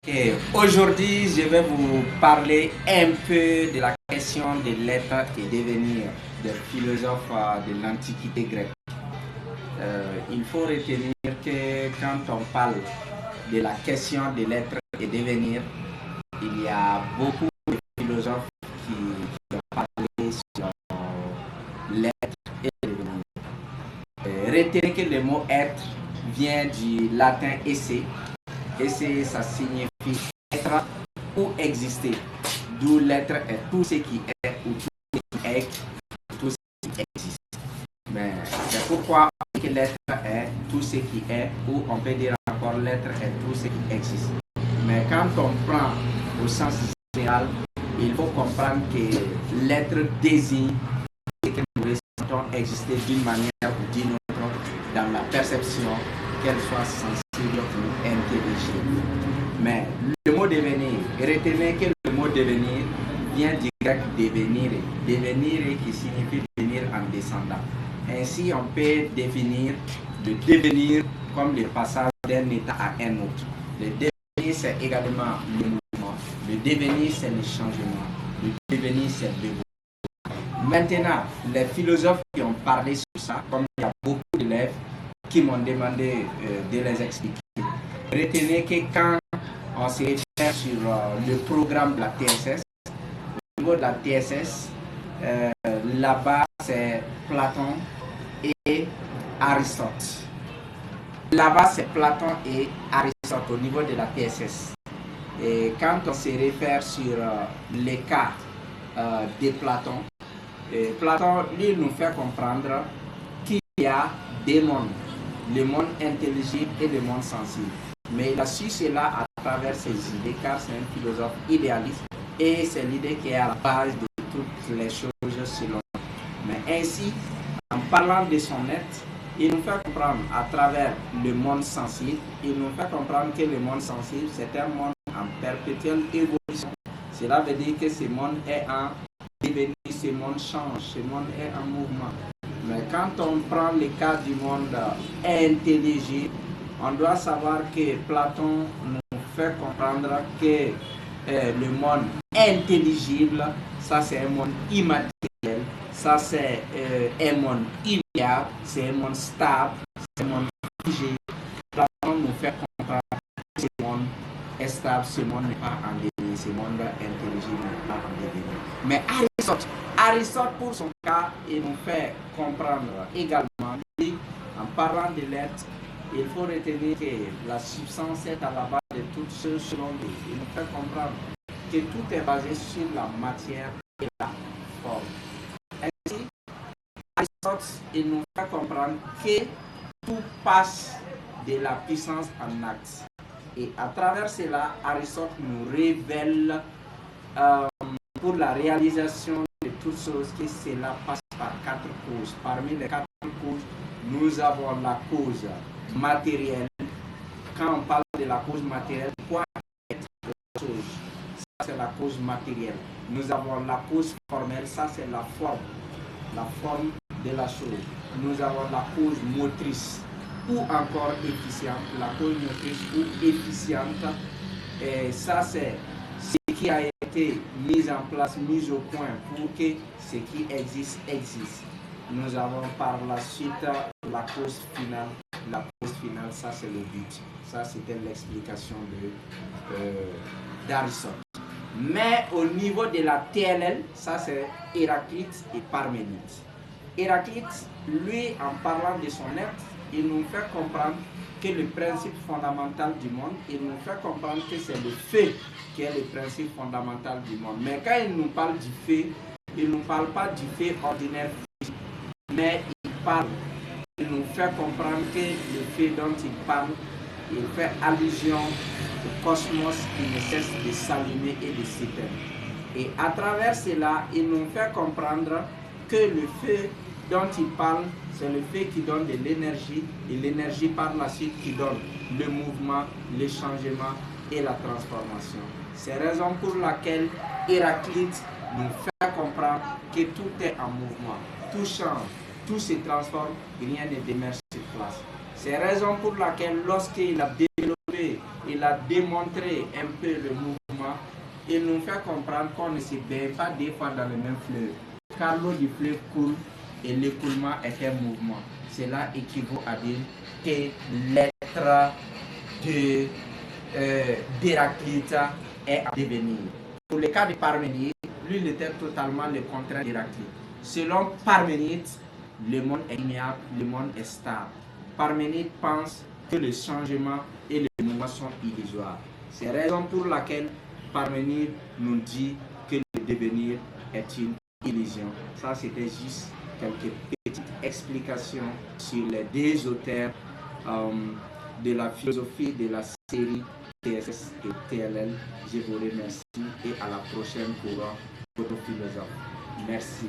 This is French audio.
Ok, aujourd'hui, je vais vous parler un peu de la question de l'être et devenir des philosophes de l'Antiquité grecque. Il faut retenir que quand on parle de la question de l'être et devenir, il y a beaucoup de philosophes qui ont parlé sur l'être et le devenir. Retenez que le mot être vient du latin esse. Esse, ça signifie être ou exister. D'où l'être est tout ce qui est ou tout ce qui est, tout ce qui existe. Mais c'est pourquoi on dit que l'être est tout ce qui est, ou on peut dire encore l'être est tout ce qui existe. Mais quand on prend au sens général, il faut comprendre que l'être désigne ce que nous ressentons exister d'une manière ou d'une autre dans la perception, qu'elle soit sensible ou intelligible. Mais le mot devenir, retenez que le mot devenir vient du grec devenir, devenir qui signifie devenir en descendant. Ainsi, on peut définir le devenir comme le passage d'un état à un autre. Le devenir, c'est également le mouvement. Le devenir, c'est le changement. Le devenir, c'est l'évolution. Maintenant, les philosophes qui ont parlé sur ça, comme il y a beaucoup d'élèves qui m'ont demandé de les expliquer, retenez que quand on se réfère sur le programme de la TSS, au niveau de la TSS, là-bas c'est Platon et Aristote. Là-bas c'est Platon et Aristote au niveau de la TSS. Et quand on se réfère sur les cas de Platon, Platon, lui, nous fait comprendre qu'il y a deux mondes, le monde intelligible et le monde sensible. Mais il a su cela à travers ses idées, car c'est un philosophe idéaliste et c'est l'idée qui est à la base de toutes les choses selon lui. Mais ainsi, en parlant de son être, il nous fait comprendre à travers le monde sensible, il nous fait comprendre que le monde sensible, c'est un monde en perpétuelle évolution. Cela veut dire que ce monde est en devenir, ce monde change, ce monde est en mouvement. Mais quand on prend le cas du monde intelligible, on doit savoir que Platon nous fait comprendre que le monde intelligible, ça c'est un monde immatériel, ça c'est un monde immuable, c'est un monde stable, c'est un monde figé. Platon nous fait comprendre que ce monde est stable, ce monde n'est pas en devenir, ce monde intelligible n'est pas en devenir. Mais Aristote, pour son cas, il nous fait comprendre également, lui, en parlant de l'être, il faut retenir que la substance est à la base de toutes choses selon lui. Il nous fait comprendre que tout est basé sur la matière et la forme. Ainsi, Aristote, il nous fait comprendre que tout passe de la puissance en acte. Et à travers cela, Aristote nous révèle pour la réalisation de toutes choses que cela passe par quatre causes. Parmi les quatre causes, nous avons la cause matérielle. Quand on parle de la cause matérielle, quoi est la chose? Ça, c'est la cause matérielle. Nous avons la cause formelle, ça, c'est la forme de la chose. Nous avons la cause motrice ou encore efficiente, la cause motrice ou efficiente. Et ça, c'est ce qui a été mis en place, mis au point pour que ce qui existe, existe. Nous avons par la suite la cause finale. La cause finale, ça c'est le but. Ça c'était l'explication d'Aristote. Mais au niveau de la TLL, ça c'est Héraclite et Parménide. Héraclite, lui, en parlant de son être, il nous fait comprendre que le principe fondamental du monde, il nous fait comprendre que c'est le feu qui est le principe fondamental du monde. Mais quand il nous parle du feu, il ne nous parle pas du feu ordinaire, mais il nous fait comprendre que le feu dont il parle, il fait allusion au cosmos qui ne cesse de s'allumer et de s'éteindre. Et à travers cela, il nous fait comprendre que le feu dont il parle, c'est le feu qui donne de l'énergie, et l'énergie par la suite qui donne le mouvement, le changement et la transformation. C'est la raison pour laquelle Héraclite nous fait comprendre que tout est en mouvement, tout change, tout se transforme, rien ne demeure sur place. C'est la raison pour laquelle lorsqu'il a développé, il il a démontré un peu le mouvement. Il nous fait comprendre qu'on ne se baigne pas deux fois dans le même fleuve. Car l'eau du fleuve coule et l'écoulement est un mouvement. Cela équivaut à dire que l'être d'Héraclite est à devenir. Pour le cas de Parménide, lui, il était totalement le contraire d'Héraclite. Selon Parménide, le monde est immuable, le monde est stable. Parménide pense que le changement et le mouvement sont illusoires. C'est la raison pour laquelle Parménide nous dit que le devenir est une illusion. Ça, c'était juste quelques petites explications sur les deux auteurs de la philosophie de la série TSS et TLL. Je vous remercie et à la prochaine pour votre philosophe. Merci.